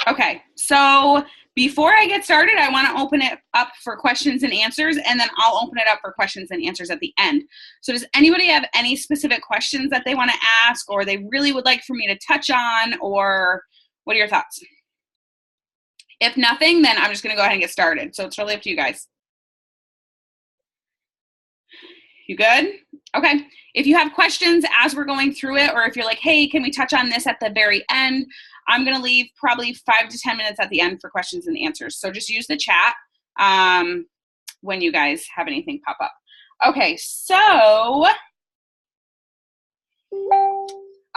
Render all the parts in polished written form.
Okay, so before I get started, I want to open it up for questions and answers, and then I'll open it up for questions and answers at the end. So does anybody have any specific questions that they want to ask, or they really would like for me to touch on, or what are your thoughts? If nothing, then I'm just going to go ahead and get started. So it's really up to you guys. You good? Okay. If you have questions as we're going through it, or if you're like, hey, can we touch on this at the very end? I'm going to leave probably 5 to 10 minutes at the end for questions and answers. So just use the chat when you guys have anything pop up. Okay, so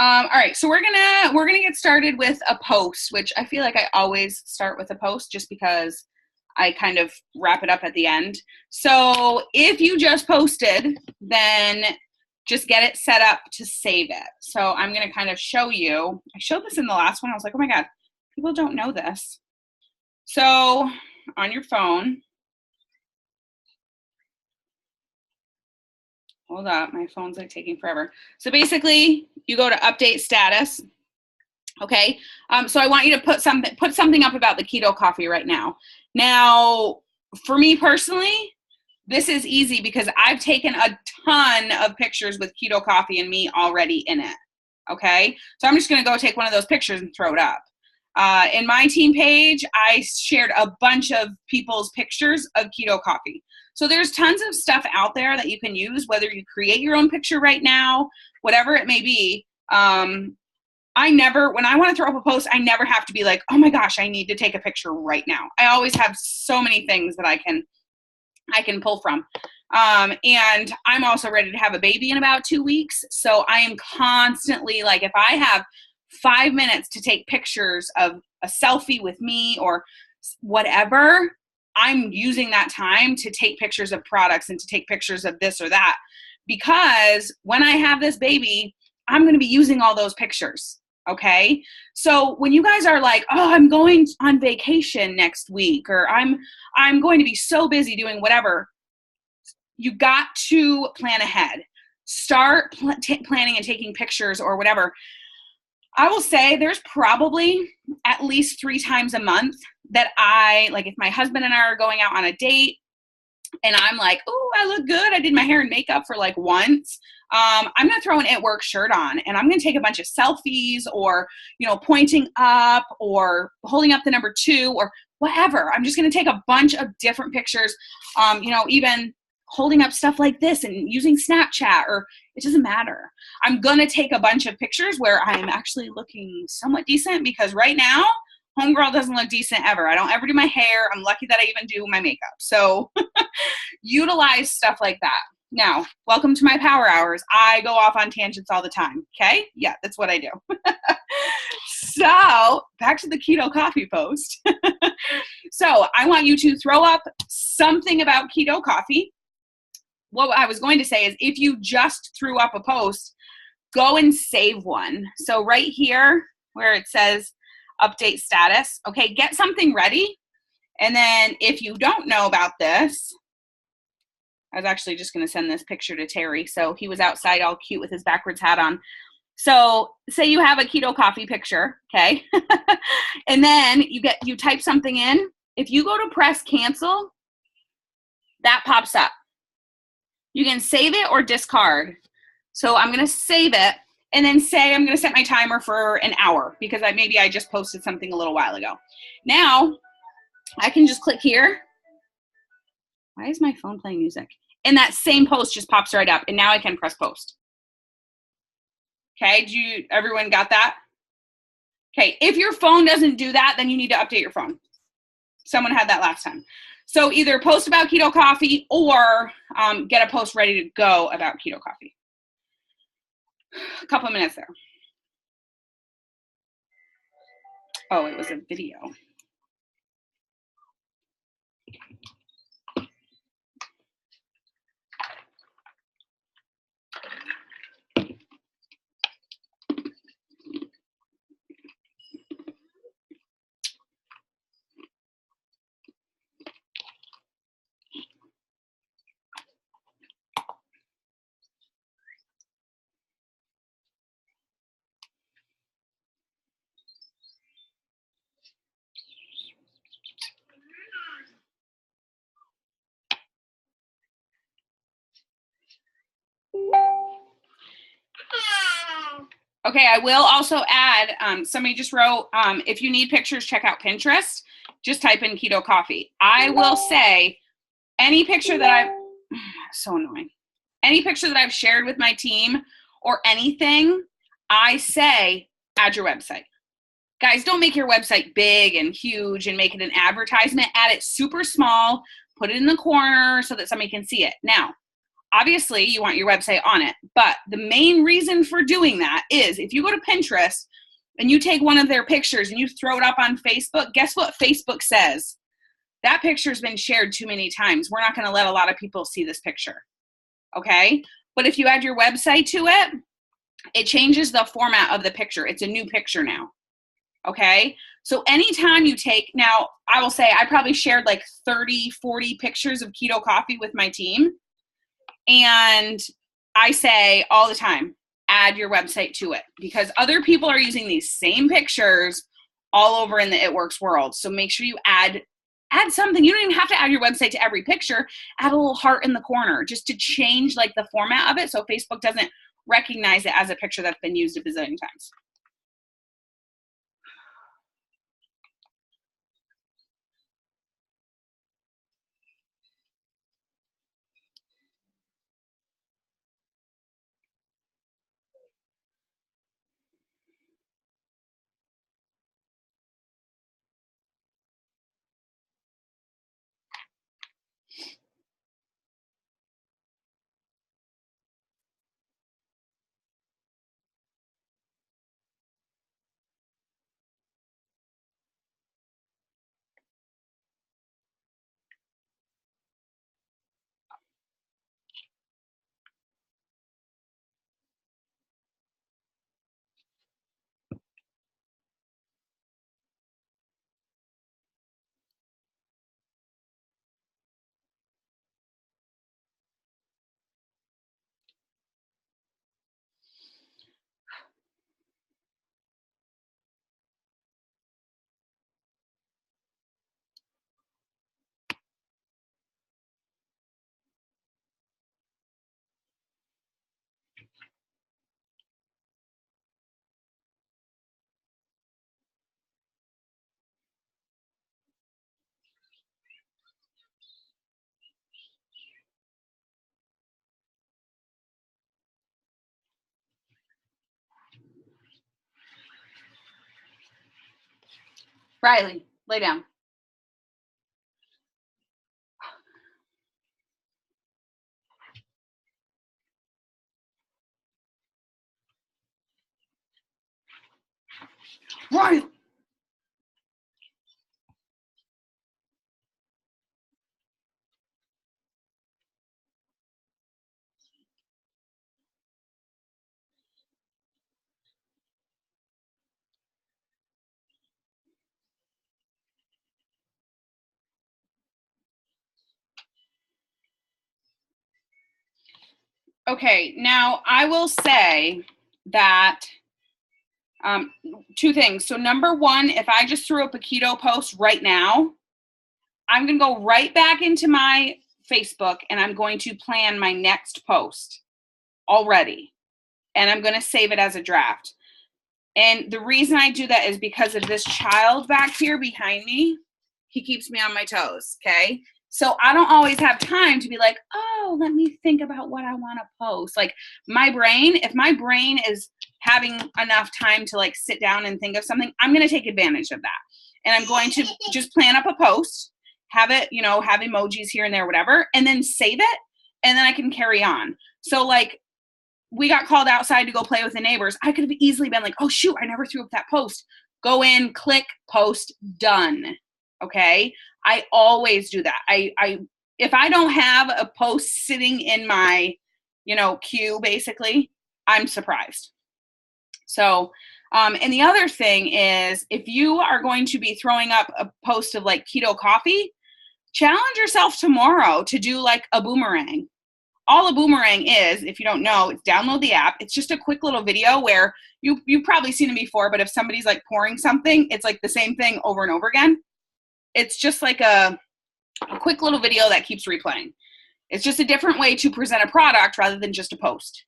all right, so we're gonna get started with a post, which I feel like I always start with a post just because I kind of wrap it up at the end. So if you just posted, then just get it set up to save it. So I'm going to kind of show you. I showed this in the last one. I was like, oh my God, people don't know this. So on your phone, hold up, my phone's like taking forever. So basically you go to update status. Okay, so I want you to put something up about the keto coffee right now. Now, for me personally, this is easy because I've taken a ton of pictures with keto coffee and me already in it. Okay, so I'm just going to go take one of those pictures and throw it up. In my team page, I shared a bunch of people's pictures of keto coffee. So there's tons of stuff out there that you can use, whether you create your own picture right now, whatever it may be. When I want to throw up a post, I never have to be like, oh my gosh, I need to take a picture right now. I always have so many things that I can pull from. And I'm also ready to have a baby in about 2 weeks. So I am constantly like, if I have 5 minutes to take pictures of a selfie with me or whatever, I'm using that time to take pictures of products and to take pictures of this or that. Because when I have this baby, I'm going to be using all those pictures. Okay. So when you guys are like, oh, I'm going on vacation next week, or I'm going to be so busy doing whatever, you got to plan ahead. Start planning and taking pictures or whatever. I will say there's probably at least 3 times a month that if my husband and I are going out on a date and I'm like, oh, I look good. I did my hair and makeup for like once. I'm going to throw an It Works shirt on and I'm going to take a bunch of selfies or, pointing up or holding up the number 2 or whatever. I'm just going to take a bunch of different pictures, even holding up stuff like this and using Snapchat, or it doesn't matter. I'm going to take a bunch of pictures where I'm actually looking somewhat decent, because right now, homegirl doesn't look decent ever. I don't ever do my hair. I'm lucky that I even do my makeup. So utilize stuff like that. Now, welcome to my power hours. I go off on tangents all the time. Okay? Yeah, that's what I do. So back to the keto coffee post. So I want you to throw up something about keto coffee. What I was going to say is, if you just threw up a post, go and save one. So right here where it says update status, okay, get something ready. And then if you don't know about this, I was actually just going to send this picture to Terry. So he was outside all cute with his backwards hat on. So say you have a keto coffee picture, okay? And then you type something in. If you go to press cancel, that pops up. You can save it or discard. So I'm going to save it and then say I'm going to set my timer for an hour because maybe I just posted something a little while ago. Now I can just click here. Why is my phone playing music? And that same post just pops right up, and now I can press post. Okay, everyone got that? Okay, if your phone doesn't do that, then you need to update your phone. Someone had that last time. So either post about keto coffee or get a post ready to go about keto coffee. A couple of minutes there. Oh, it was a video. Okay, I will also add, somebody just wrote, if you need pictures, check out Pinterest. Just type in keto coffee. I will say any picture that I've, so annoying. Any picture that I've shared with my team or anything, I say, add your website. Guys, don't make your website big and huge and make it an advertisement. Add it super small, put it in the corner so that somebody can see it. Now, obviously, you want your website on it, but the main reason for doing that is if you go to Pinterest and you take one of their pictures and you throw it up on Facebook, guess what Facebook says? That picture's been shared too many times. We're not going to let a lot of people see this picture, okay? But if you add your website to it, it changes the format of the picture. It's a new picture now, okay? So anytime you take, now I will say I probably shared like 30, 40 pictures of keto coffee with my team. And I say all the time, add your website to it because other people are using these same pictures all over in the It Works world. So make sure you add something. You don't even have to add your website to every picture. Add a little heart in the corner just to change like the format of it so Facebook doesn't recognize it as a picture that's been used a bazillion times. Riley, lay down. Riley. Okay, now I will say that two things. So number one, if I just threw up a keto post right now, I'm going to go right back into my Facebook and I'm going to plan my next post already. And I'm going to save it as a draft. And the reason I do that is because of this child back here behind me. He keeps me on my toes, okay? So I don't always have time to be like, oh, let me think about what I want to post. Like my brain, if my brain is having enough time to like sit down and think of something, I'm going to take advantage of that. And I'm going to just plan up a post, have it, you know, have emojis here and there, whatever, and then save it. And then I can carry on. So like, we got called outside to go play with the neighbors. I could have easily been like, oh shoot, I never threw up that post. Go in, click, post, done. Okay. I always do that. If I don't have a post sitting in my, you know, queue, basically, I'm surprised. So, and the other thing is if you are going to be throwing up a post of like keto coffee, challenge yourself tomorrow to do like a boomerang. All a boomerang is, if you don't know, it's download the app. It's just a quick little video where you've probably seen it before, but if somebody's like pouring something, it's like the same thing over and over again. It's just like a quick little video that keeps replaying. It's just a different way to present a product rather than just a post.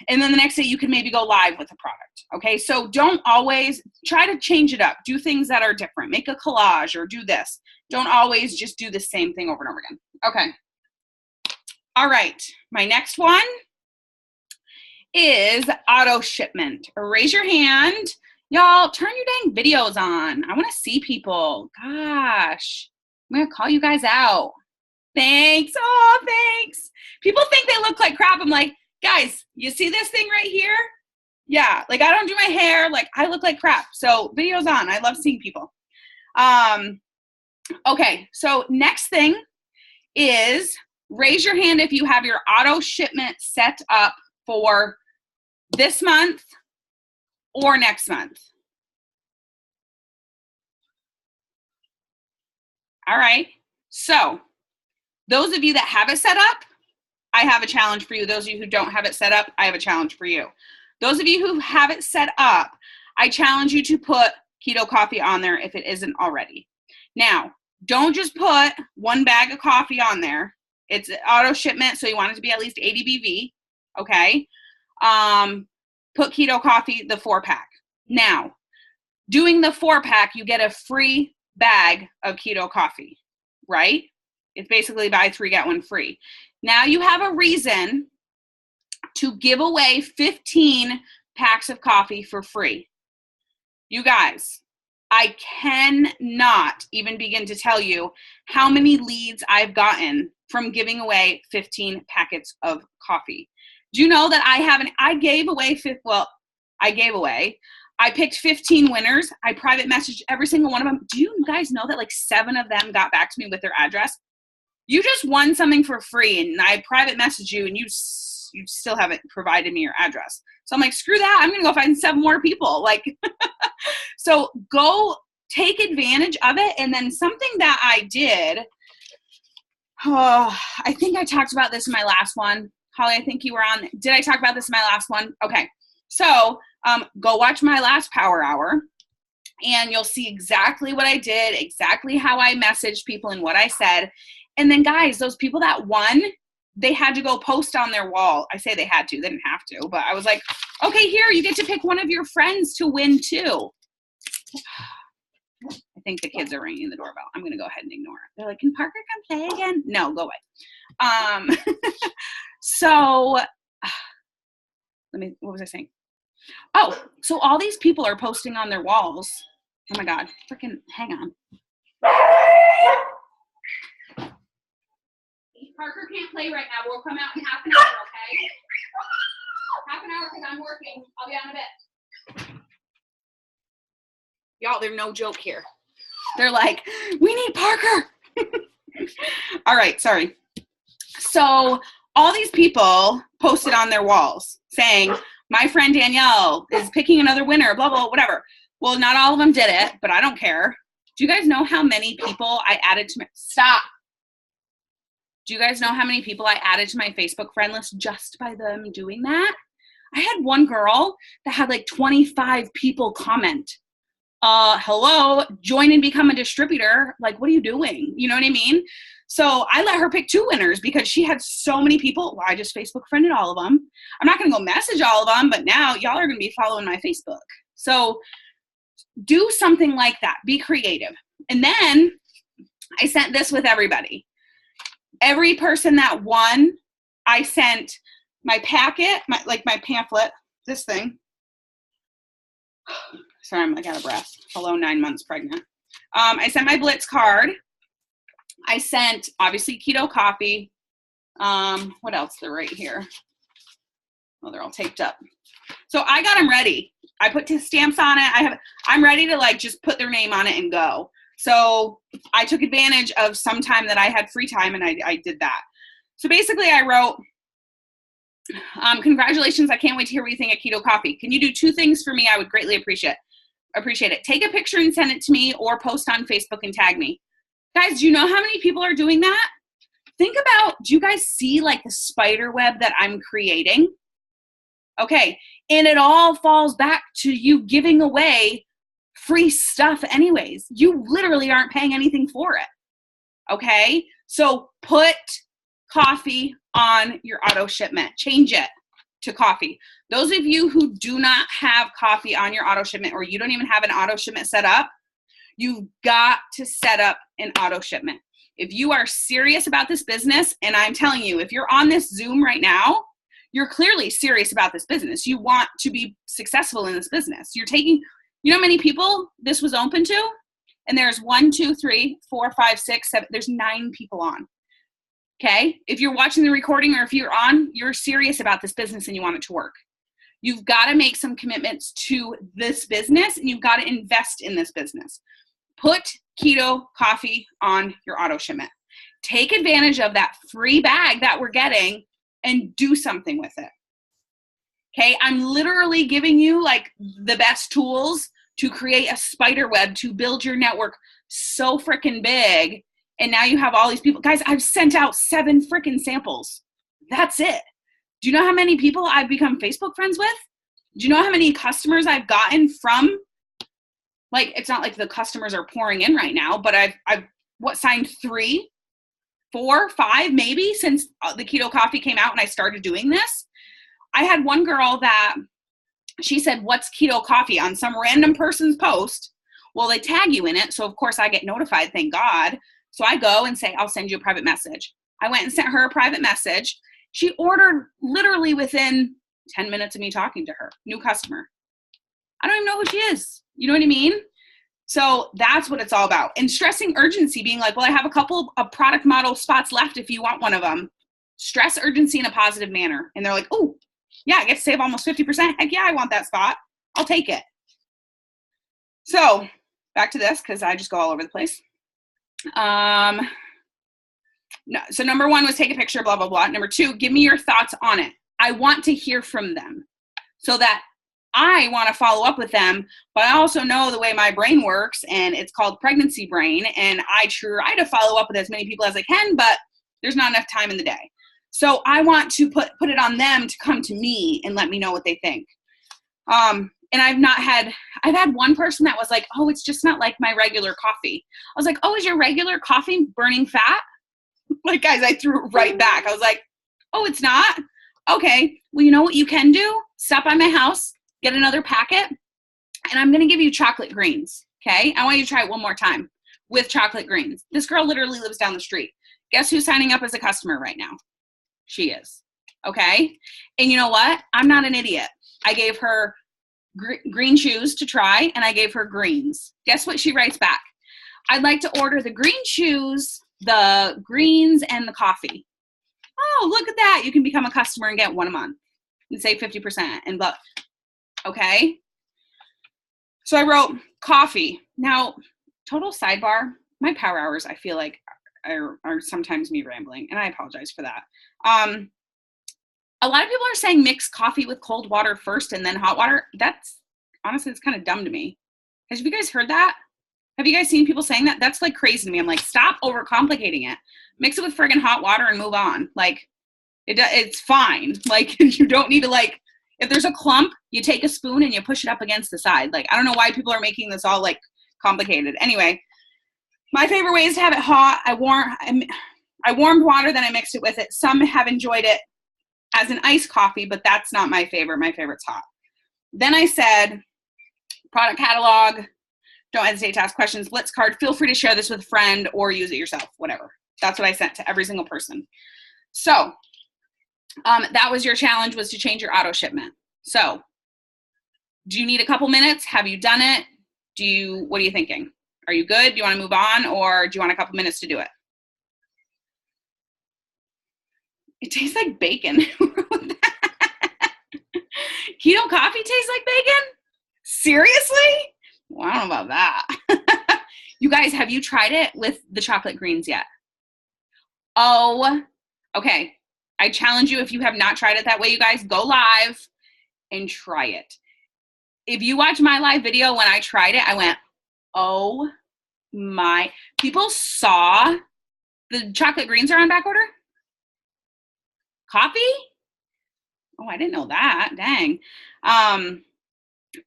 And then the next day you can maybe go live with the product. Okay. So don't always try to change it up. Do things that are different. Make a collage or do this. Don't always just do the same thing over and over again. Okay. All right. My next one is auto shipment. Raise your hand. Y'all, turn your dang videos on. I want to see people. Gosh, I'm going to call you guys out. Thanks. Oh, thanks. People think they look like crap. I'm like, guys, you see this thing right here? Yeah, like I don't do my hair. Like I look like crap. So videos on. I love seeing people. Okay, so next thing is raise your hand if you have your auto shipment set up for this month or next month. All right, so those of you that have it set up, I have a challenge for you. Those of you who don't have it set up, I have a challenge for you. Those of you who have it set up, I challenge you to put keto coffee on there if it isn't already. Now, don't just put one bag of coffee on there. It's auto shipment, so you want it to be at least 80 BV, okay? Put keto coffee, the 4-pack. Now, doing the 4-pack, you get a free bag of keto coffee, right? It's basically buy 3, get 1 free. Now you have a reason to give away 15 packs of coffee for free. You guys, I cannot even begin to tell you how many leads I've gotten from giving away 15 packets of coffee. Do you know that I picked 15 winners. I private messaged every single one of them. Do you guys know that like 7 of them got back to me with their address? You just won something for free and I private messaged you and you still haven't provided me your address. So I'm like, screw that. I'm going to go find 7 more people. Like, so go take advantage of it. And then something that I did, I think I talked about this in my last one. Holly, I think you were on. Did I talk about this in my last one? Okay. So go watch my last Power Hour and you'll see exactly what I did, exactly how I messaged people and what I said. And then guys, those people that won, they had to go post on their wall. I say they had to, they didn't have to, but I was like, okay, here, you get to pick one of your friends to win too. I think the kids are ringing the doorbell. I'm going to go ahead and ignore it. They're like, can Parker come play again? No, go away. So what was I saying? Oh, so all these people are posting on their walls. Oh my God, freaking hang on. Parker can't play right now. We'll come out in half an hour, okay? Half an hour because I'm working. I'll be on a bit. Y'all, they're no joke here. They're like, we need Parker. All right, sorry. So all these people posted on their walls saying, my friend Danielle is picking another winner, blah, blah, whatever. Well, not all of them did it, but I don't care. Do you guys know how many people I added to my, stop. Do you guys know how many people I added to my Facebook friend list just by them doing that? I had one girl that had like 25 people comment, hello, join and become a distributor. Like, what are you doing? You know what I mean? So I let her pick 2 winners because she had so many people. Well, I just Facebook friended all of them. I'm not going to go message all of them, but now y'all are going to be following my Facebook. So do something like that. Be creative. And then I sent this with everybody. Every person that won, I sent my packet, my pamphlet, this thing. Sorry, I'm like out of breath. Hello, 9 months pregnant. I sent my Blitz card. I sent, obviously, keto coffee. What else? They're right here. Oh, they're all taped up. So I got them ready. I put stamps on it. I'm ready to like just put their name on it and go. So I took advantage of some time that I had free time and I did that. So basically I wrote, congratulations. I can't wait to hear what you think of keto coffee. Can you do 2 things for me? I would greatly appreciate it. Take a picture and send it to me or post on Facebook and tag me. Guys, do you know how many people are doing that? Think about, do you guys see like the spider web that I'm creating? Okay. And it all falls back to you giving away free stuff anyways. You literally aren't paying anything for it. Okay. So put coffee on your auto shipment. Change it. to coffee. Those of you who do not have coffee on your auto shipment, or you don't even have an auto shipment set up, you've got to set up an auto shipment. If you are serious about this business, and I'm telling you, if you're on this Zoom right now, you're clearly serious about this business. You want to be successful in this business. You're taking, you know how many people this was open to? And there's 1, 2, 3, 4, 5, 6, 7, there's 9 people on. Okay? If you're watching the recording or if you're on, you're serious about this business and you want it to work. You've got to make some commitments to this business, and you've got to invest in this business. Put Keto Coffee on your auto shipment. Take advantage of that free bag that we're getting and do something with it. Okay? I'm literally giving you like the best tools to create a spider web, to build your network so freaking big. And now you have all these people. Guys, I've sent out 7 freaking samples. That's it. Do you know how many people I've become Facebook friends with? Do you know how many customers I've gotten from, like, it's not like the customers are pouring in right now, but I've signed 3, 4, 5 maybe since the Keto Coffee came out and I started doing this. I had one girl that she said, "What's Keto Coffee?" on some random person's post. Well, they tag you in it. So of course I get notified, thank God. So I go and say, "I'll send you a private message." I went and sent her a private message. She ordered literally within 10 minutes of me talking to her. New customer. I don't even know who she is. You know what I mean? So that's what it's all about. And stressing urgency, being like, well, I have a couple of product model spots left if you want one of them. Stress urgency in a positive manner. And they're like, oh, yeah, I get to save almost 50%. Heck yeah, I want that spot. I'll take it. So back to this, because I just go all over the place. No, so number 1 was take a picture, blah, blah, blah. Number 2, give me your thoughts on it. I want to hear from them so that I want to follow up with them, but I also know the way my brain works, and it's called pregnancy brain, and I try to follow up with as many people as I can, but there's not enough time in the day. So I want to put it on them to come to me and let me know what they think. And I've had one person that was like, oh, it's just not like my regular coffee. I was like, oh, is your regular coffee burning fat? Like, guys, I threw it right back. I was like, oh, it's not? Okay. Well, you know what you can do? Stop by my house, get another packet, and I'm going to give you chocolate greens. Okay. I want you to try it one more time with chocolate greens. This girl literally lives down the street. Guess who's signing up as a customer right now? She is. Okay. And you know what? I'm not an idiot. I gave her green shoes to try, and I gave her greens. Guess what she writes back? I'd like to order the green shoes, the greens, and the coffee. Oh, look at that. You can become a customer and get one a month and save 50% and blah. Okay. So I wrote coffee. Now, total sidebar, my power hours, I feel like are sometimes me rambling, and I apologize for that. A lot of people are saying mix coffee with cold water first and then hot water. That's honestly, it's kind of dumb to me. Have you guys heard that? Have you guys seen people saying that? That's like crazy to me. I'm like, stop overcomplicating it. Mix it with friggin' hot water and move on. Like, it's fine. Like, you don't need to, like, if there's a clump, you take a spoon and you push it up against the side. Like, I don't know why people are making this all, like, complicated. Anyway, my favorite way is to have it hot. I warmed water, then I mixed it with it. Some have enjoyed it as an iced coffee, but that's not my favorite. My favorite's hot. Then I said, product catalog, don't hesitate to ask questions, Blitz card, feel free to share this with a friend or use it yourself, whatever. That's what I sent to every single person. So that was your challenge, was to change your auto shipment. So do you need a couple minutes? Have you done it? What are you thinking? Are you good? Do you want to move on, or do you want a couple minutes to do it? It tastes like bacon. Keto coffee tastes like bacon? Seriously? Well, I don't know about that. You guys, have you tried it with the chocolate greens yet? Oh, okay. I challenge you, if you have not tried it that way, you guys, go live and try it. If you watch my live video when I tried it, I went, oh my. People saw the chocolate greens are on back order? Coffee? Oh, I didn't know that. Dang.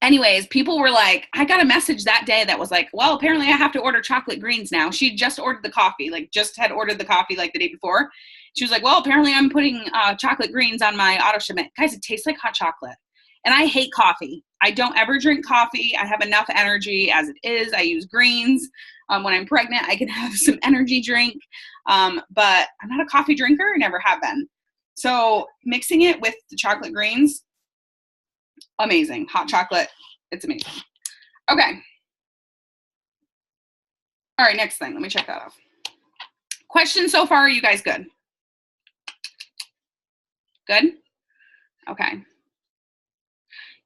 Anyways, people were like, I got a message that day that was like, well, apparently I have to order chocolate greens now. She just ordered the coffee, like just had ordered the coffee like the day before. She was like, well, apparently I'm putting chocolate greens on my auto shipment. Guys, it tastes like hot chocolate. And I hate coffee. I don't ever drink coffee. I have enough energy as it is. I use greens. When I'm pregnant, I can have some energy drink. But I'm not a coffee drinker. I never have been. So mixing it with the chocolate greens, amazing. Hot chocolate, it's amazing. Okay. All right, next thing. Let me check that off. Questions so far? Are you guys good? Good? Okay.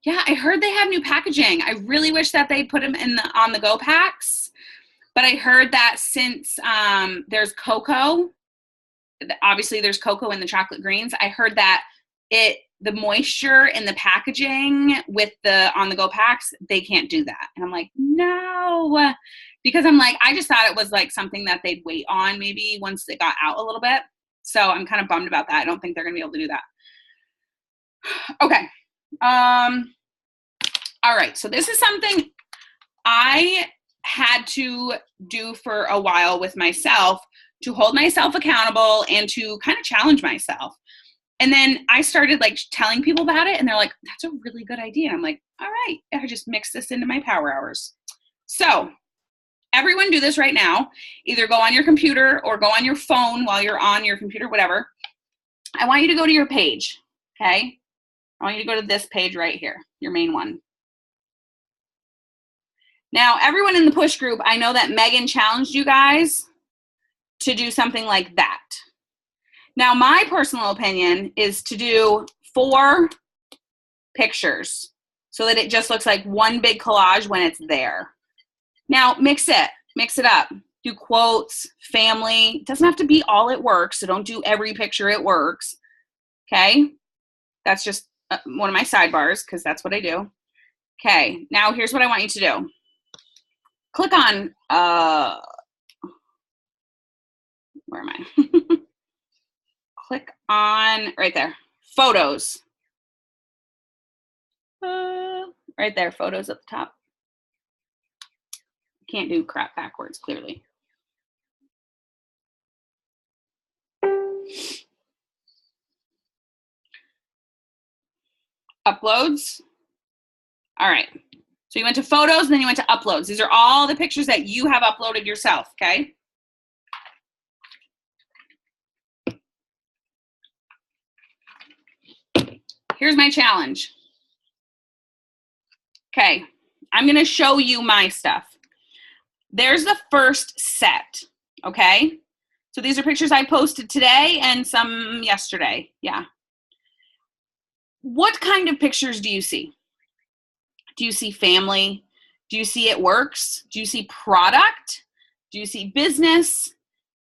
Yeah, I heard they have new packaging. I really wish that they put them in the on-the-go packs, but I heard that since there's cocoa, obviously there's cocoa in the chocolate greens. I heard that the moisture in the packaging with the on-the-go packs, they can't do that. And I'm like, no, because I'm like, I just thought it was like something that they'd wait on maybe once it got out a little bit. So I'm kind of bummed about that. I don't think they're gonna be able to do that. Okay. All right, so this is something I had to do for a while with myself to hold myself accountable and to kind of challenge myself. And then I started like telling people about it and they're like, that's a really good idea. And I'm like, all right, I just mix this into my power hours. So everyone do this right now. Either go on your computer or go on your phone while you're on your computer, whatever. I want you to go to your page, okay? I want you to go to this page right here, your main one. Now, everyone in the push group, I know that Megan challenged you guys to do something like that. Now, my personal opinion is to do 4 pictures so that it just looks like one big collage when it's there. Now, mix it up. Do quotes, family. It doesn't have to be all at work, so don't do every picture at works, okay? That's just one of my sidebars because that's what I do. Okay, now here's what I want you to do. Click on, where am I? Click on, right there, photos. Right there, photos at the top. Can't do crap backwards, clearly. Uploads. All right. So you went to photos, and then you went to uploads. These are all the pictures that you have uploaded yourself, okay? Here's my challenge. Okay, I'm gonna show you my stuff. There's the first set, okay? So these are pictures I posted today and some yesterday, yeah. What kind of pictures do you see? Do you see family? Do you see it works? Do you see product? Do you see business?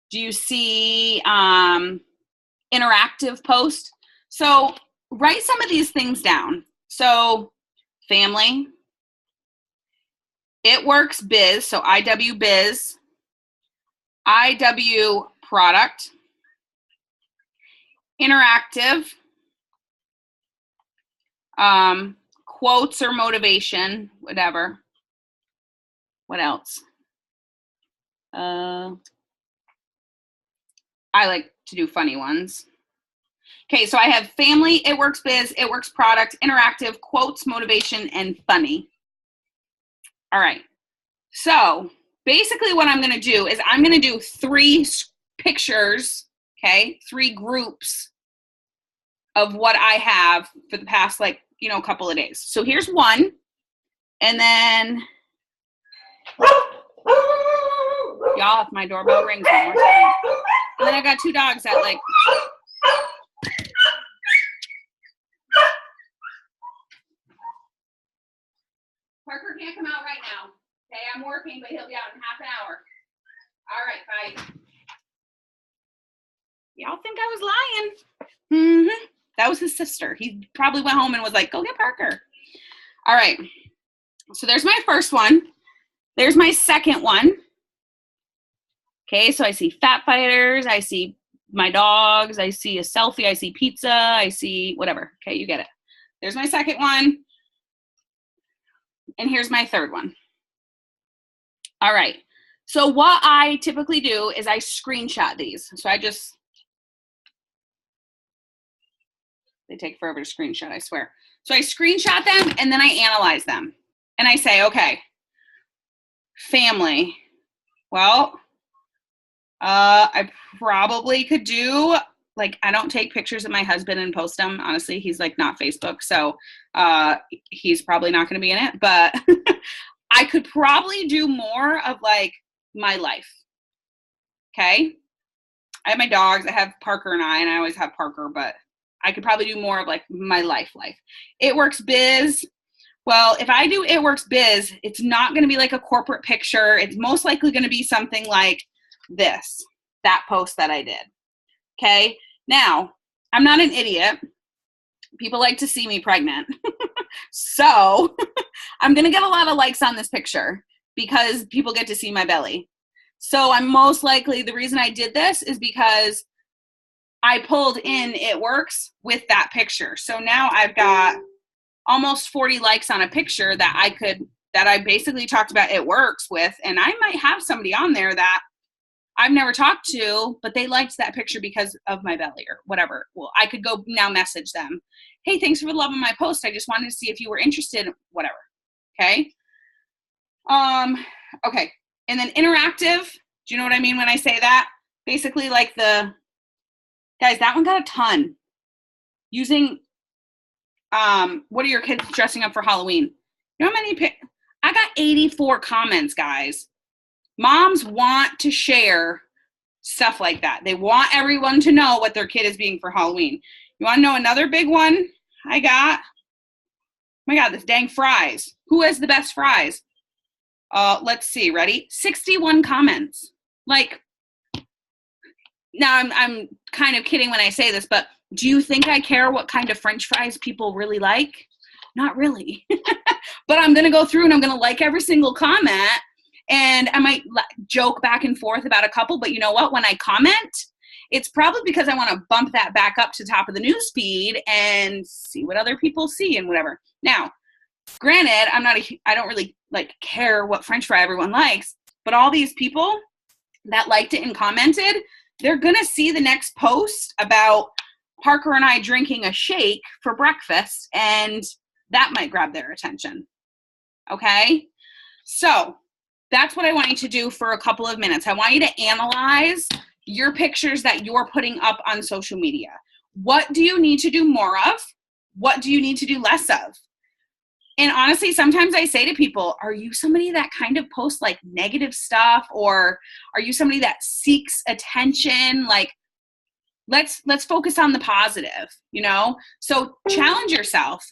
Do you see interactive post? So write some of these things down. So family, it works biz, so IW biz, IW product, interactive, quotes or motivation, whatever. What else? I like to do funny ones. Okay, so I have family, it works biz, it works product, interactive, quotes, motivation, and funny. All right, so basically what I'm gonna do is I'm gonna do 3 pictures, okay, 3 groups of what I have for the past, like, you know, couple of days. So here's one, and then, y'all, if my doorbell rings one more time. And then I got 2 dogs that like, Parker can't come out right now. Okay, I'm working, but he'll be out in half an hour. All right, bye. Y'all think I was lying. That was his sister. He probably went home and was like, go get Parker. All right, so there's my first one. There's my second one. Okay, so I see fat fighters, I see my dogs, I see a selfie, I see pizza, I see whatever. Okay, you get it. There's my second one. And here's my third one. All right, so what I typically do is I screenshot these. So I just They take forever to screenshot, I swear. So I screenshot them and then I analyze them. And I say, okay, family. Well, I probably could do, like, I don't take pictures of my husband and post them. Honestly, he's like not Facebook. So he's probably not going to be in it. But I could probably do more of like my life. Okay. I have my dogs. I have Parker and I always have Parker, but I could probably do more of like my life. It Works Biz. Well, if I do It Works Biz, it's not going to be like a corporate picture. It's most likely going to be something like that post that I did. Okay. Now, I'm not an idiot. People like to see me pregnant. So I'm going to get a lot of likes on this picture because people get to see my belly. So I'm most likely, the reason I did this is because I pulled in It Works with that picture. So now I've got almost 40 likes on a picture that I basically talked about It Works with. And I might have somebody on there that I've never talked to, but they liked that picture because of my belly or whatever. Well, I could go now message them. Hey, thanks for loving my post. I just wanted to see if you were interested, whatever. Okay. Okay. And then interactive. Do you know what I mean when I say that? Basically like guys, that one got a ton. Using, what are your kids dressing up for Halloween? You know how many, I got 84 comments, guys. Moms want to share stuff like that. They want everyone to know what their kid is being for Halloween. You want to know another big one I got? Oh my God, this dang fries. Who has the best fries? Let's see, ready? 61 comments. Like, now I'm kind of kidding when I say this, but do you think I care what kind of French fries people really like? Not really. But I'm going to go through and I'm going to like every single comment. And I might joke back and forth about a couple, but you know what? When I comment, it's probably because I want to bump that back up to top of the news feed and see what other people see and whatever. Now, granted, I don't really like care what French fry everyone likes, but all these people that liked it and commented, they're going to see the next post about Parker and I drinking a shake for breakfast, and that might grab their attention. Okay? So that's what I want you to do for a couple of minutes. I want you to analyze your pictures that you're putting up on social media. What do you need to do more of? What do you need to do less of? And honestly, sometimes I say to people, are you somebody that kind of posts like negative stuff, or are you somebody that seeks attention? Like, let's focus on the positive, you know? So challenge yourself.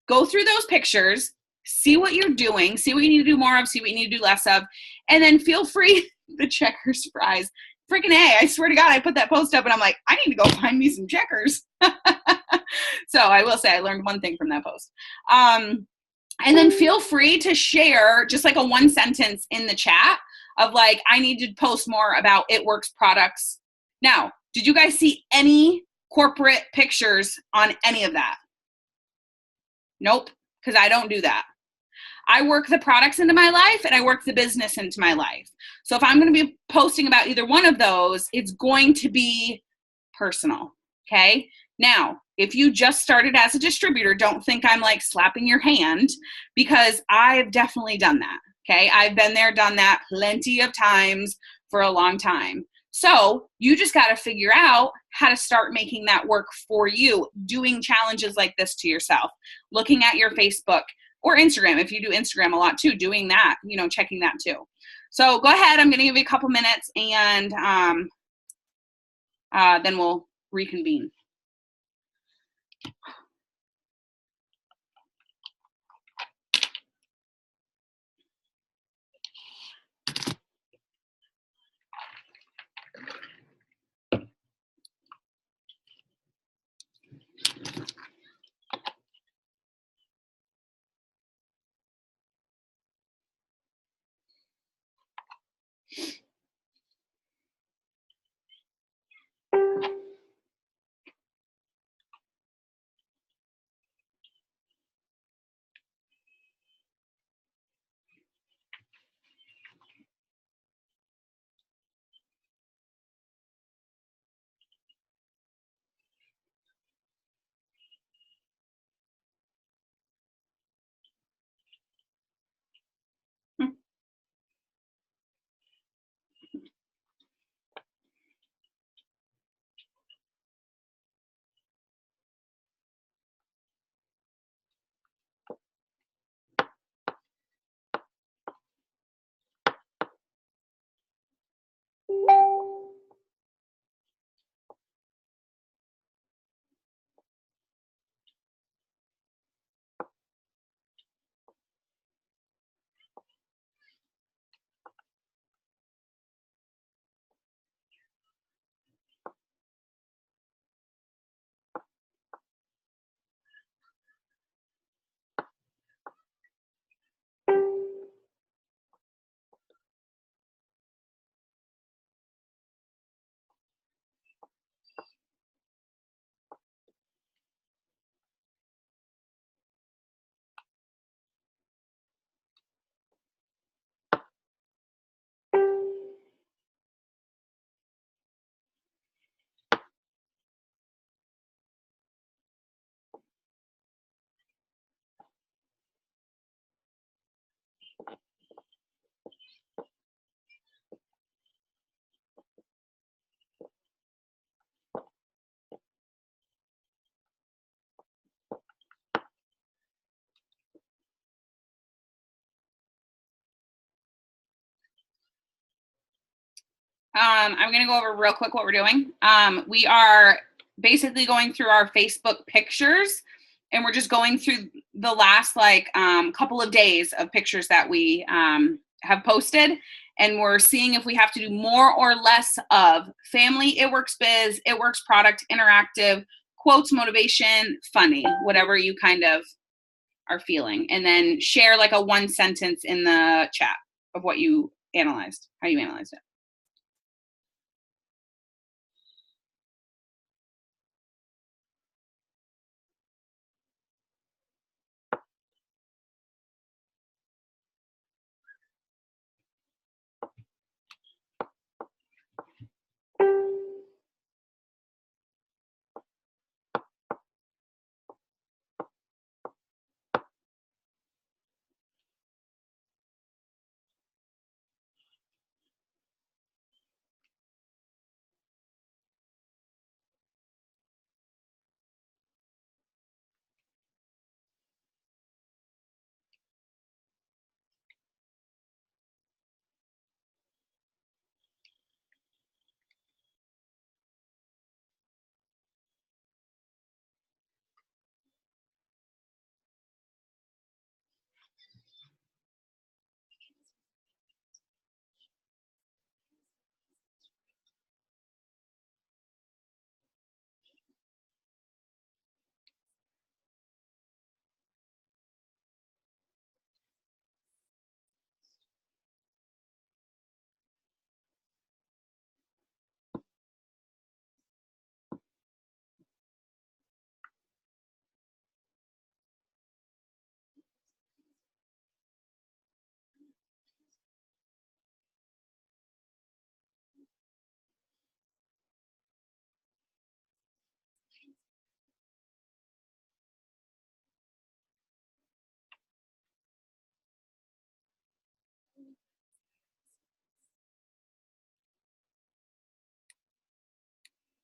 Go through those pictures, see what you're doing, see what you need to do more of, see what you need to do less of, and then feel free, the Checkers fries. Freaking A, I swear to God, I put that post up and I'm like, I need to go find me some Checkers. So I will say I learned one thing from that post. And then feel free to share just like a one sentence in the chat of like, I need to post more about It Works products. Now, did you guys see any corporate pictures on any of that? Nope, because I don't do that. I work the products into my life and I work the business into my life. So if I'm going to be posting about either one of those, it's going to be personal. Okay. Now, if you just started as a distributor, don't think I'm like slapping your hand, because I've definitely done that. Okay. I've been there, done that plenty of times for a long time. So you just got to figure out how to start making that work for you, doing challenges like this to yourself, looking at your Facebook or Instagram. If you do Instagram a lot too, doing that, you know, checking that too. So go ahead. I'm going to give you a couple minutes and then we'll reconvene. I'm going to go over real quick what we're doing. We are basically going through our Facebook pictures, and we're just going through the last couple of days of pictures that we have posted, and we're seeing if we have to do more or less of family, it works biz, it works product, interactive, quotes, motivation, funny, whatever you kind of are feeling, and then share like a one sentence in the chat of what you analyzed, how you analyzed it.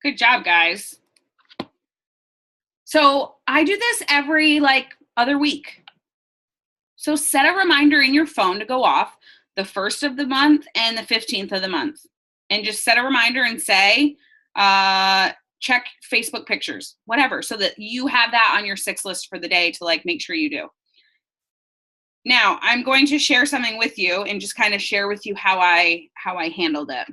Good job, guys. So I do this every other week. So set a reminder in your phone to go off the 1st of the month and the 15th of the month. And just set a reminder and say, check Facebook pictures, whatever, so that you have that on your 6 list for the day to make sure you do. Now, I'm going to share something with you and just kind of share with you how I handled it.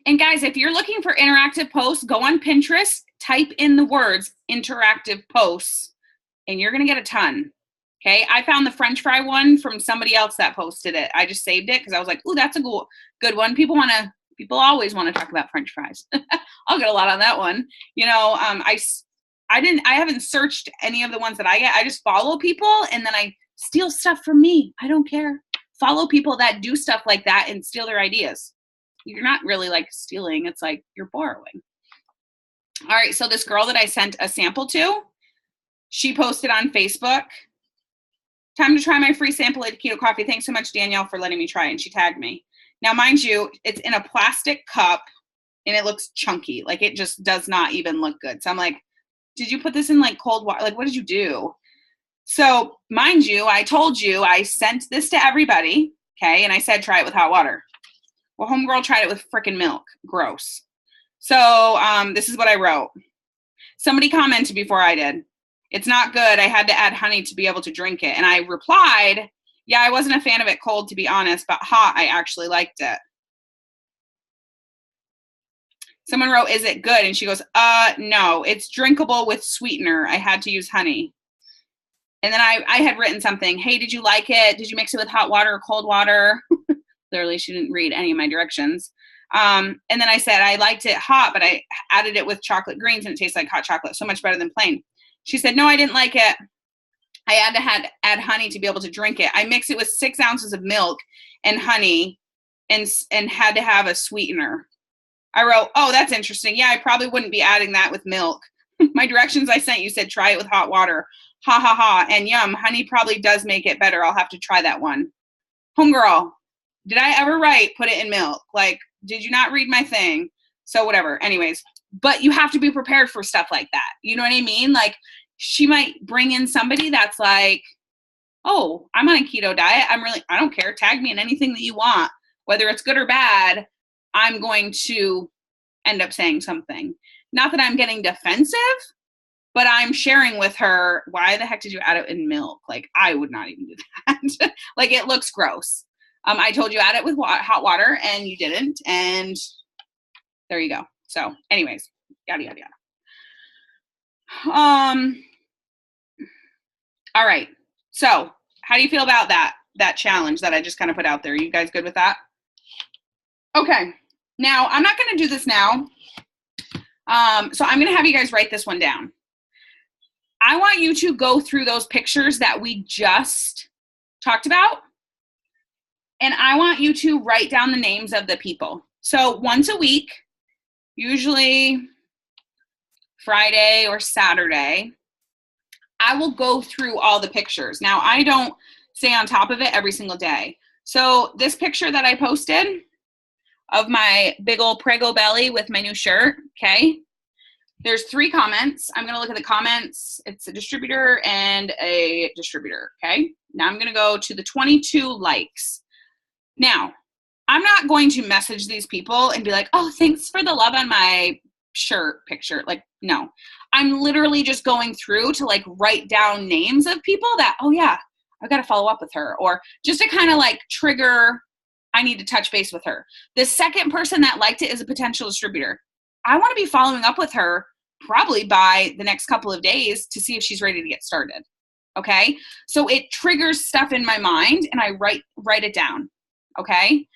And guys, if you're looking for interactive posts, go on Pinterest, type in the words interactive posts, and you're going to get a ton. Okay. I found the French fry one from somebody else that posted it. I just saved it because I was like, ooh, that's a good one. People always want to talk about French fries. I'll get a lot on that one. I haven't searched any of the ones that I get. I just follow people and then I steal stuff from me. I don't care. Follow people that do stuff like that and steal their ideas. You're not really stealing. It's you're borrowing. All right. So this girl that I sent a sample to, she posted on Facebook, time to try my free sample of keto coffee. Thanks so much, Danielle, for letting me try it. And she tagged me. Now, mind you, it's in a plastic cup and it looks chunky. It just does not even look good. So I'm like, did you put this in cold water? What did you do? So mind you, I told you I sent this to everybody. Okay. And I said, try it with hot water. Well, homegirl tried it with frickin' milk. Gross. So this is what I wrote. Somebody commented before I did. It's not good. I had to add honey to be able to drink it. And I replied, yeah, I wasn't a fan of it cold, to be honest, but hot, I actually liked it. Someone wrote, is it good? And she goes, no, it's drinkable with sweetener. I had to use honey. And then I had written something. Hey, did you like it? Did you mix it with hot water or cold water? Clearly, she didn't read any of my directions. And then I said, I liked it hot, but I added it with chocolate greens and it tastes like hot chocolate. So much better than plain. She said, no, I didn't like it. I had to add honey to be able to drink it. I mixed it with 6 ounces of milk and honey and had to have a sweetener. I wrote, oh, that's interesting. Yeah, I probably wouldn't be adding that with milk. My directions I sent you said, try it with hot water. Ha ha ha. And yum, honey probably does make it better. I'll have to try that one. Homegirl, did I ever write put it in milk? Like, did you not read my thing? So whatever. Anyways, but you have to be prepared for stuff like that. You know what I mean? Like, she might bring in somebody that's like, oh, I'm on a keto diet. I don't care. Tag me in anything that you want, whether it's good or bad. I'm going to end up saying something. Not that I'm getting defensive, but I'm sharing with her, why the heck did you add it in milk? Like, I would not even do that. Like, it looks gross. I told you add it with hot water and you didn't. And there you go. So anyways, yada, yada, yada. All right. So how do you feel about that challenge that I just kind of put out there? Are you guys good with that? Okay. Now, I'm not going to do this now. So I'm going to have you guys write this one down. I want you to go through those pictures that we just talked about. And I want you to write down the names of the people. So once a week, usually Friday or Saturday, I will go through all the pictures. Now, I don't stay on top of it every single day. So this picture that I posted of my big old Prego belly with my new shirt, okay? There's 3 comments. I'm going to look at the comments. It's a distributor and a distributor, okay? Now I'm going to go to the 22 likes. Now, I'm not going to message these people and be like, oh, thanks for the love on my shirt picture. Like, no. I'm literally just going through to like write down names of people that, oh yeah, I've got to follow up with her. Or just to kind of like trigger, I need to touch base with her. The second person that liked it is a potential distributor. I want to be following up with her probably by the next couple of days to see if she's ready to get started. Okay. So it triggers stuff in my mind and I write it down. Okay.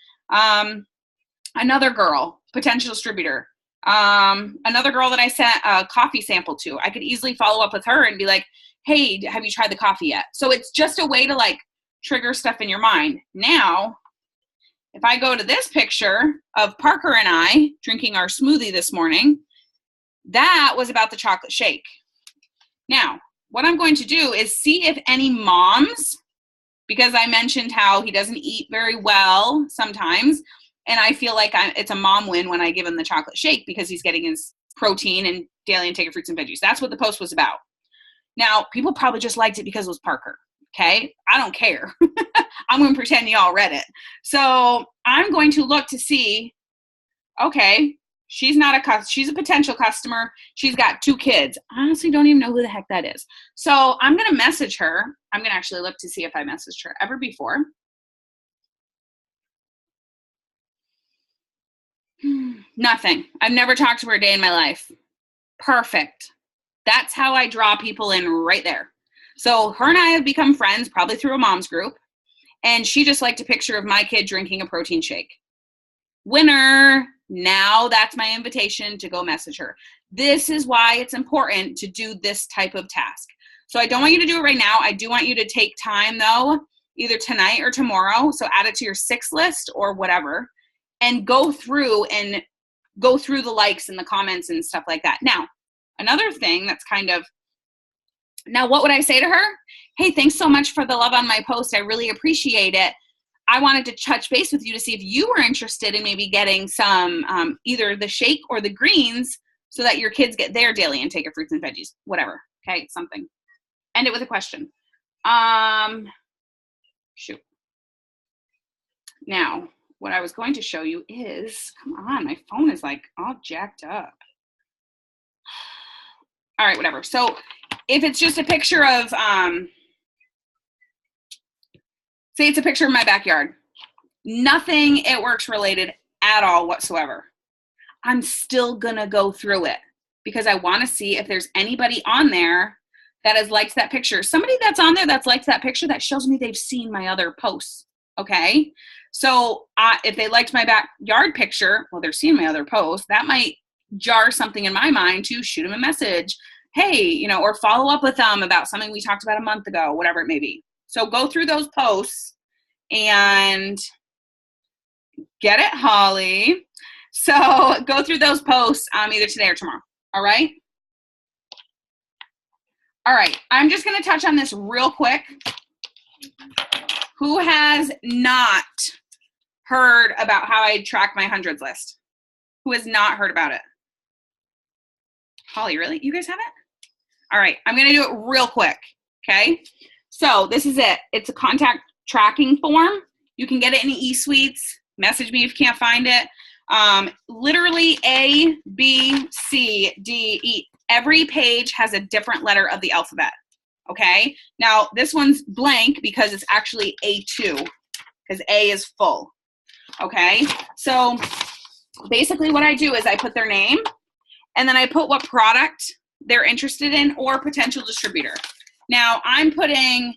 Another girl, potential distributor. Another girl that I sent a coffee sample to, I could easily follow up with her and be like, hey, have you tried the coffee yet? So it's just a way to like trigger stuff in your mind. Now, if I go to this picture of Parker and I drinking our smoothie this morning, that was about the chocolate shake. Now, what I'm going to do is see if any moms, because I mentioned how he doesn't eat very well sometimes, and I feel like it's a mom win when I give him the chocolate shake because he's getting his protein and daily intake of fruits and veggies. That's what the post was about. Now, people probably just liked it because it was Parker, okay? I don't care. I'm going to pretend y'all read it. So I'm going to look to see, okay, she's a potential customer. She's got 2 kids. I honestly don't even know who the heck that is. So I'm going to message her. I'm going to actually look to see if I messaged her ever before. Nothing. I've never talked to her a day in my life. Perfect. That's how I draw people in right there. So her and I have become friends probably through a mom's group. And she just liked a picture of my kid drinking a protein shake. Winner. Now that's my invitation to go message her. This is why it's important to do this type of task. So I don't want you to do it right now. I do want you to take time though, either tonight or tomorrow. So add it to your 6 list or whatever, and go through the likes and the comments and stuff like that. Now, another thing that's now what would I say to her? Hey, thanks so much for the love on my post. I really appreciate it. I wanted to touch base with you to see if you were interested in maybe getting some, either the shake or the greens so that your kids get their daily intake of fruits and veggies, whatever. Okay. Something. End it with a question. Shoot. Now, what I was going to show you is, come on, my phone is like all jacked up. All right, whatever. So if it's just a picture of, say it's a picture of my backyard, nothing It Works related at all whatsoever, I'm still gonna go through it because I want to see if there's anybody on there that has liked that picture. Somebody that's on there that's liked that picture, that shows me they've seen my other posts. Okay. So if they liked my backyard picture, well, they're seeing my other posts. That might jar something in my mind to shoot them a message. Hey, or follow up with them about something we talked about a month ago, whatever it may be. So go through those posts and get it, Holly. So go through those posts either today or tomorrow. All right. All right, I'm just going to touch on this real quick. Who has not heard about how I track my hundreds list? Who has not heard about it? Holly, really? You guys haven't? All right, I'm going to do it real quick, okay? So this is it. It's a contact tracking form. You can get it in eSuites. Message me if you can't find it. Literally A, B, C, D, E. Every page has a different letter of the alphabet, okay? Now, this one's blank because it's actually A2, because A is full, okay? So basically what I do is I put their name, and then I put what product they're interested in or potential distributor. Now, I'm putting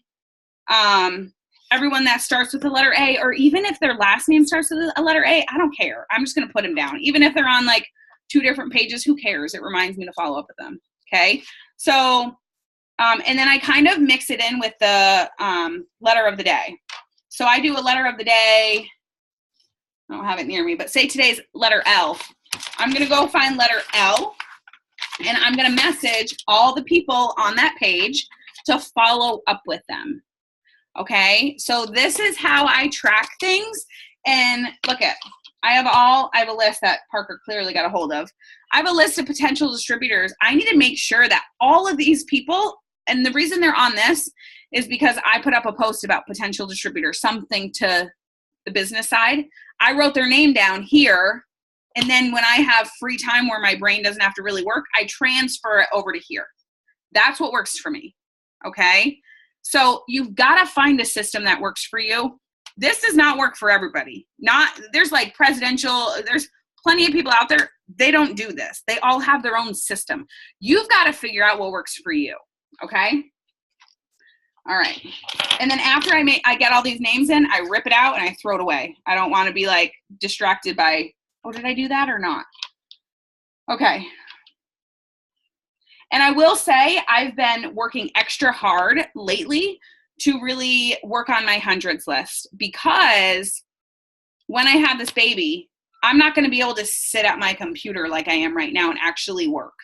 everyone that starts with the letter A, or even if their last name starts with a letter A, I don't care. I'm just going to put them down. Even if they're on like 2 different pages, who cares? It reminds me to follow up with them, okay? So, and then I kind of mix it in with the letter of the day. So I do a letter of the day. I don't have it near me, but say today's letter L. I'm going to go find letter L, and I'm going to message all the people on that page to follow up with them. Okay, so this is how I track things. And look at, I have a list that Parker clearly got a hold of. I have a list of potential distributors. I need to make sure that all of these people, and the reason they're on this is because I put up a post about potential distributors, something to the business side. I wrote their name down here, and then when I have free time where my brain doesn't have to really work, I transfer it over to here. That's what works for me, okay? So you've got to find a system that works for you. This does not work for everybody. There's like there's plenty of people out there, they don't do this. They all have their own system. You've got to figure out what works for you, okay? All right. And then after I get all these names in, I rip it out and I throw it away. I don't want to be like distracted by, oh, did I do that or not? Okay. And I will say I've been working extra hard lately to really work on my hundreds list, because when I have this baby, I'm not going to be able to sit at my computer like I am right now and actually work.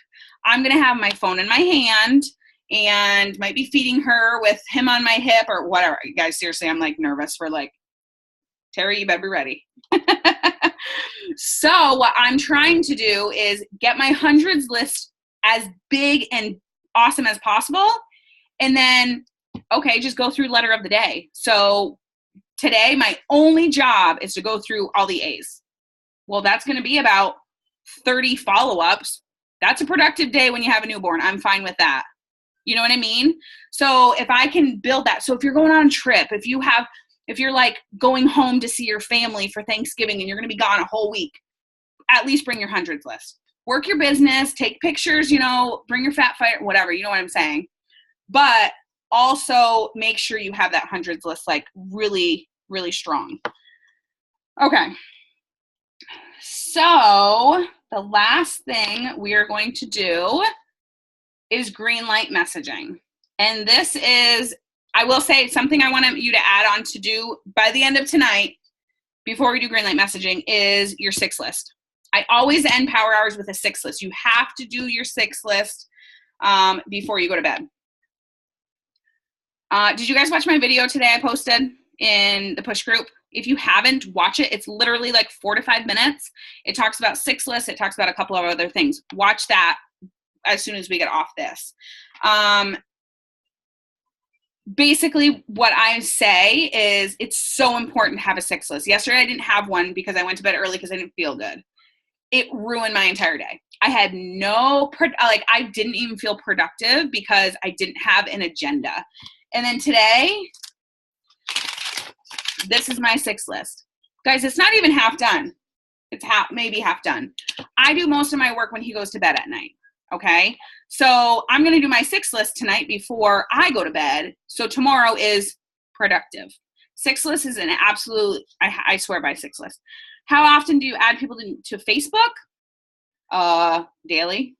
I'm going to have my phone in my hand and might be feeding her with him on my hip or whatever. You guys, seriously, I'm like nervous for like, Terry, you better be ready. So what I'm trying to do is get my hundreds list as big and awesome as possible. And then, okay, just go through letter of the day. So today, my only job is to go through all the A's. Well, that's going to be about 30 follow-ups. That's a productive day when you have a newborn. I'm fine with that. You know what I mean? So if I can build that. So if you're going on a trip, if you're like going home to see your family for Thanksgiving and you're going to be gone a whole week, at least bring your hundreds list. Work your business, take pictures, bring your fat fighter, whatever, you know what I'm saying? But also make sure you have that hundreds list like really, really strong. Okay. So the last thing we are going to do is green light messaging. And this is, I will say, something I want you to add on to do by the end of tonight before we do green light messaging is your 6 list. I always end power hours with a 6 list. You have to do your 6 list before you go to bed. Did you guys watch my video today I posted in the push group? If you haven't, watch it. It's literally like 4 to 5 minutes. It talks about 6 lists. It talks about a couple of other things. Watch that as soon as we get off this. Basically, what I say is it's so important to have a 6 list. Yesterday, I didn't have one because I went to bed early because I didn't feel good. It ruined my entire day. I had I didn't even feel productive because I didn't have an agenda. And then today, this is my 6 list. Guys, it's not even half done. It's maybe half done. I do most of my work when he goes to bed at night. Okay. So I'm going to do my 6 list tonight before I go to bed. So tomorrow is productive. 6 list is an absolute, I swear by 6 list. How often do you add people to Facebook? Daily.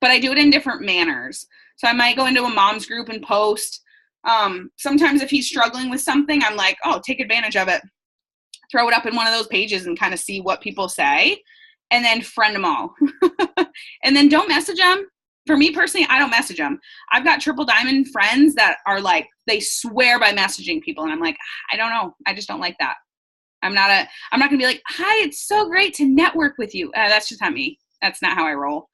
But I do it in different manners. So I might go into a mom's group and post. Sometimes if he's struggling with something, I'm like, oh, take advantage of it. Throw it up in one of those pages and kind of see what people say. And then friend them all. And then don't message them for me personally, I don't message them. I've got triple diamond friends that are like, they swear by messaging people. And I'm like, I don't know. I just don't like that. I'm not gonna be like, hi, it's so great to network with you. That's just not me. That's not how I roll.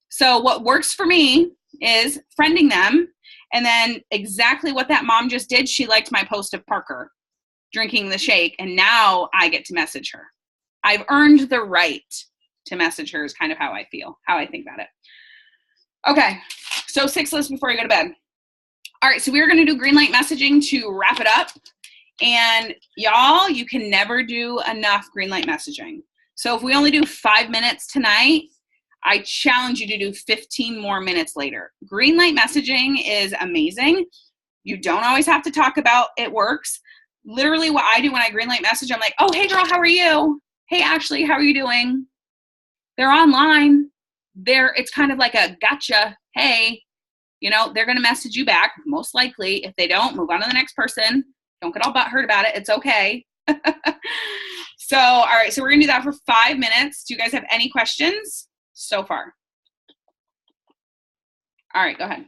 So what works for me is friending them. And then exactly what that mom just did, she liked my post of Parker drinking the shake. And now I get to message her. I've earned the right to message her is kind of how I feel, how I think about it. Okay, so 6 lists before you go to bed. All right, so we're gonna do green light messaging to wrap it up. And y'all, you can never do enough green light messaging. So if we only do 5 minutes tonight, I challenge you to do 15 more minutes later. Green light messaging is amazing. You don't always have to talk about it works. Literally what I do when I green light message, I'm like, oh, hey girl, how are you? Hey, Ashley, how are you doing? They're online. It's kind of like a gotcha. Hey, they're going to message you back most likely. If they don't, move on to the next person. Don't get all butthurt about it. It's okay. So, all right. So we're going to do that for 5 minutes. Do you guys have any questions so far? All right, go ahead.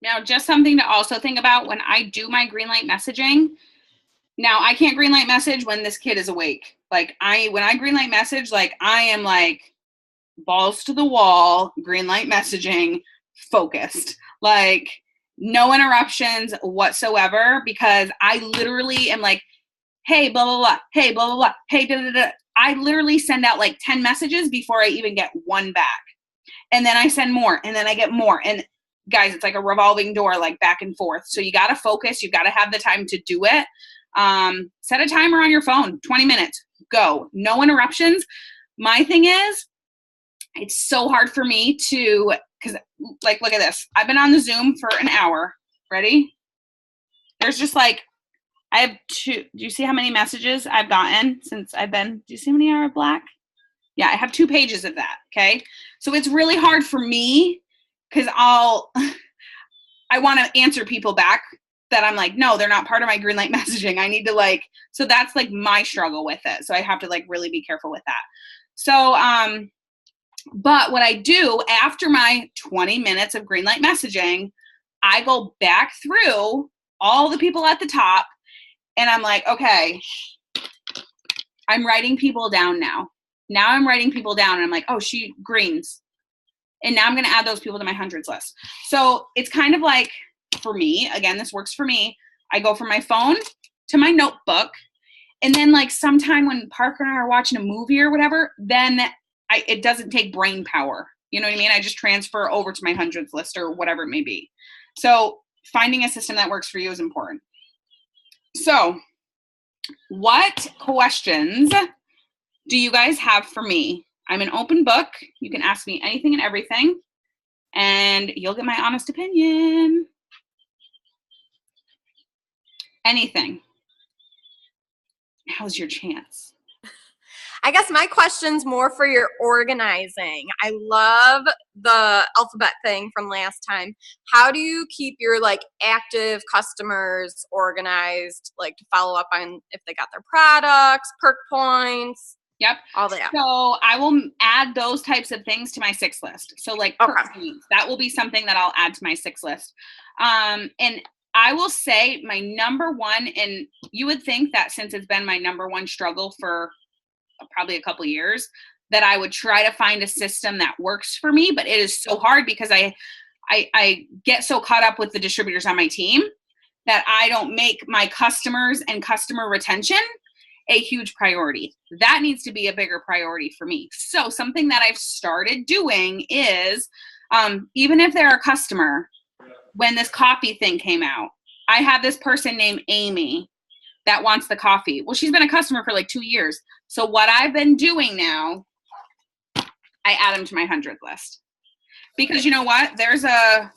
Now, just something to also think about when I do my green light messaging. Now, I can't green light message when this kid is awake. Like when I green light message, like I am like balls to the wall, green light messaging, focused. Like no interruptions whatsoever, because I literally am like, hey, blah, blah, blah. Hey, blah, blah, blah. Hey, da, da, da. I literally send out like 10 messages before I even get one back. And then I send more, and then I get more. And guys, it's like a revolving door, like back and forth. So you got to focus. You got to have the time to do it. Set a timer on your phone, 20 minutes, go. No interruptions. My thing is, it's so hard for me to, because like, look at this. I've been on the Zoom for an hour. Ready? There's just like, I have two. Do you see how many messages I've gotten since I've been, do you see how many are black? Yeah, I have 2 pages of that. Okay. So it's really hard for me because I want to answer people back that I'm like, no, they're not part of my green light messaging. I need to like, so that's like my struggle with it. So I have to like really be careful with that. So, but what I do after my 20 minutes of green light messaging, I go back through all the people at the top and I'm like, okay, I'm writing people down now. Now I'm writing people down and I'm like, oh, she greens. And now I'm going to add those people to my hundreds list. So it's kind of like, for me, again, this works for me. I go from my phone to my notebook. And then like sometime when Parker and I are watching a movie or whatever, then it doesn't take brain power. You know what I mean? I just transfer over to my hundreds list or whatever it may be. So finding a system that works for you is important. So what questions do you guys have for me? I'm an open book. You can ask me anything and everything, and you'll get my honest opinion. Anything. How's your chance? I guess my question's more for your organizing. I love the alphabet thing from last time. How do you keep your like active customers organized, like to follow up on if they got their products, perk points? Yep. All that. So I will add those types of things to my 6 list. So like perk points, that will be something that I'll add to my 6 list. And I will say my number one, and you would think that since it's been my number one struggle for probably a couple of years, that I would try to find a system that works for me, but it is so hard because I get so caught up with the distributors on my team that I don't make my customers and customer retention a huge priority. That needs to be a bigger priority for me. So something that I've started doing is, even if they're a customer, when this coffee thing came out, I have this person named Amy that wants the coffee. Well, she's been a customer for like 2 years. So what I've been doing now, I add them to my 100 list. Because you know what? There's a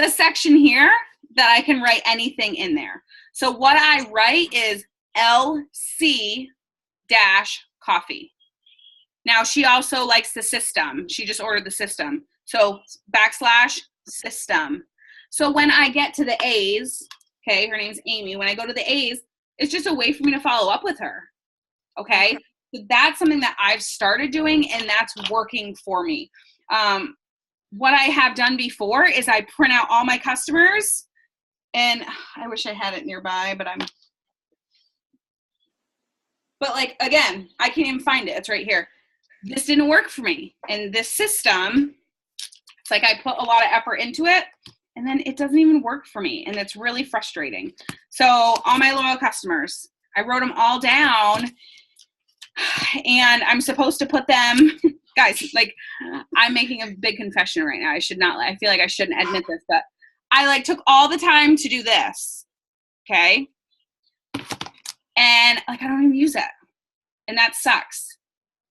section here that I can write anything in there. So what I write is LC-coffee. Now she also likes the system. She just ordered the system. So /system. So when I get to the A's, okay, her name's Amy. When I go to the A's, it's just a way for me to follow up with her. Okay. So that's something that I've started doing and that's working for me. What I have done before is I print out all my customers, and I wish I had it nearby, but like, again, I can't even find it. It's right here. This didn't work for me. And this system, it's like I put a lot of effort into it and then it doesn't even work for me. And it's really frustrating. So all my loyal customers, I wrote them all down and I'm supposed to put them, guys, like I'm making a big confession right now. I feel like I shouldn't admit this, but I like took all the time to do this. Okay. And like, I don't even use it. And that sucks.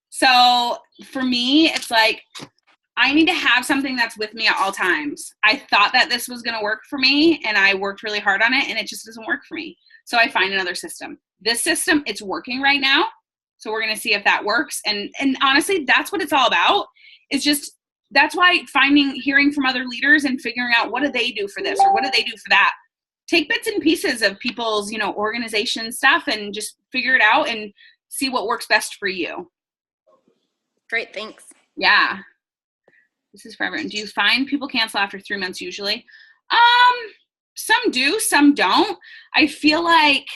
So for me, it's like, I need to have something that's with me at all times. I thought that this was going to work for me and I worked really hard on it and it just doesn't work for me. So I find another system. This system, it's working right now. So we're going to see if that works. And honestly, that's what it's all about. It's just, that's why hearing from other leaders and figuring out what do they do for this or what do they do for that. Take bits and pieces of people's, organization stuff and just figure it out and see what works best for you. Great, thanks. Yeah. This is for everyone. Do you find people cancel after 3 months usually? Some do, some don't. I feel like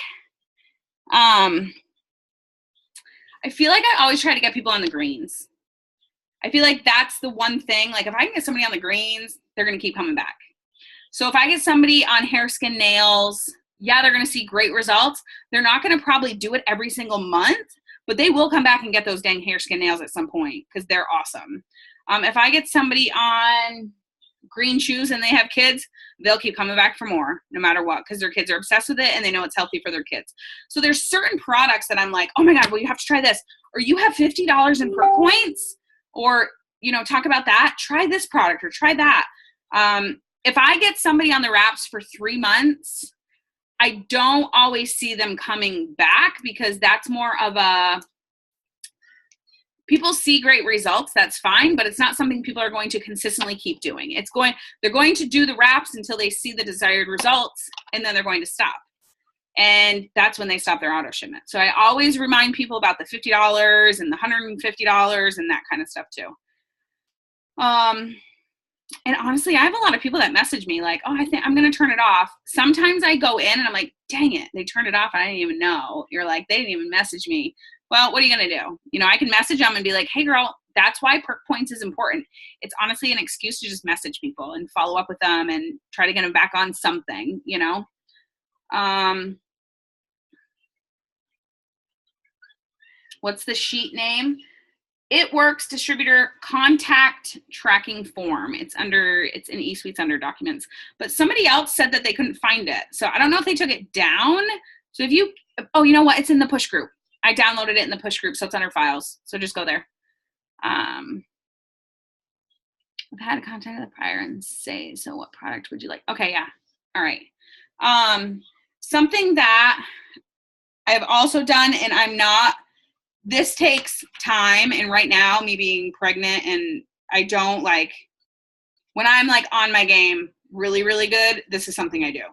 I always try to get people on the greens. I feel like that's the one thing. Like if I can get somebody on the greens, they're going to keep coming back. So if I get somebody on hair, skin, nails, yeah, they're going to see great results. They're not going to probably do it every single month, but they will come back and get those dang hair, skin, nails at some point because they're awesome. If I get somebody on green shoes and they have kids, they'll keep coming back for more no matter what because their kids are obsessed with it and they know it's healthy for their kids. So there's certain products that I'm like, oh my God, well, you have to try this. Or you have $50 in perk points, or, you know, talk about that. Try this product or try that. If I get somebody on the wraps for 3 months, I don't always see them coming back because that's more of a, people see great results, that's fine, but it's not something people are going to consistently keep doing. They're going to do the wraps until they see the desired results, and then they're going to stop. And that's when they stop their auto shipment. So I always remind people about the $50 and the $150 and that kind of stuff too. And honestly, I have a lot of people that message me like, oh, I think I'm going to turn it off. Sometimes I go in and I'm like, dang it, they turned it off. And I didn't even know. You're like, they didn't even message me. Well, what are you going to do? You know, I can message them and be like, hey girl, that's why perk points is important. It's honestly an excuse to just message people and follow up with them and try to get them back on something, you know? What's the sheet name? It Works distributor contact tracking form. It's in eSuites under documents, but somebody else said that they couldn't find it. So I don't know if they took it down. So if you, oh, you know what? It's in the push group. I downloaded it in the push group. So it's under files. So just go there. I've had a contact with the prior and say, so what product would you like? Okay. Yeah. All right. Something that I've also done, and this takes time, and right now, me being pregnant, and I don't like, when I'm like on my game really, really good, this is something I do.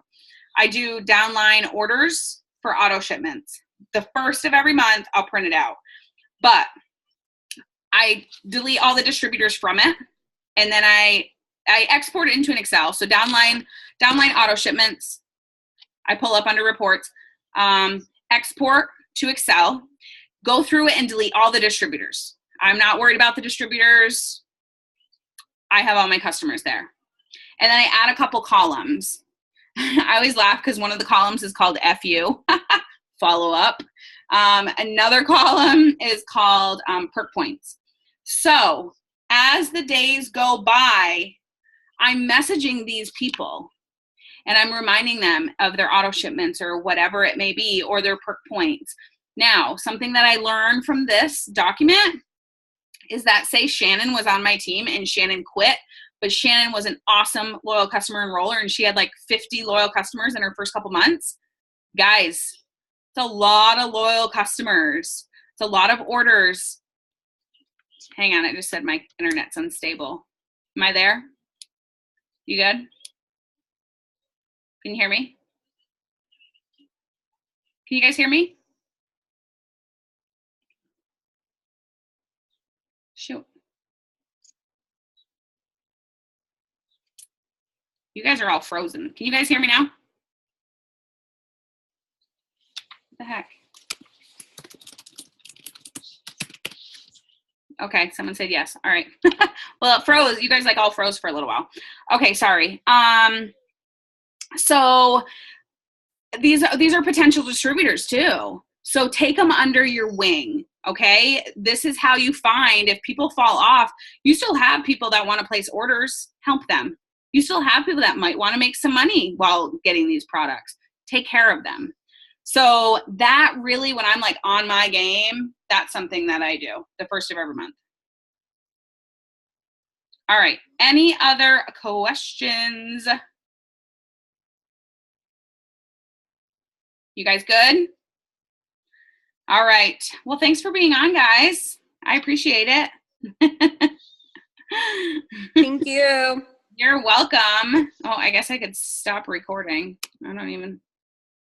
I do downline orders for auto shipments. The first of every month, I'll print it out. But I delete all the distributors from it, and then I export it into an Excel. So downline auto shipments, I pull up under reports, export to Excel, go through it and delete all the distributors. I'm not worried about the distributors. I have all my customers there. And then I add a couple columns. I always laugh because one of the columns is called FU, follow up. Another column is called perk points. So as the days go by, I'm messaging these people and I'm reminding them of their auto shipments or whatever it may be, or their perk points. Now, something that I learned from this document is that, say Shannon was on my team and Shannon quit, but Shannon was an awesome loyal customer enroller and she had like 50 loyal customers in her first couple months. Guys, it's a lot of loyal customers. It's a lot of orders. Hang on, it just said my internet's unstable. Am I there? You good? Can you hear me? Can you guys hear me? Shoot. You guys are all frozen. Can you guys hear me now? What the heck? Okay, someone said yes. All right. Well, it froze. You guys like all froze for a little while. Okay, sorry. So these are potential distributors too. So take them under your wing. Okay, this is how you find if people fall off. You still have people that want to place orders. Help them. You still have people that might want to make some money while getting these products. Take care of them. So that really, when I'm like on my game, that's something that I do the first of every month. All right. Any other questions? You guys good? All right. Well, thanks for being on, guys. I appreciate it. Thank you. You're welcome. Oh, I guess I could stop recording. I don't even.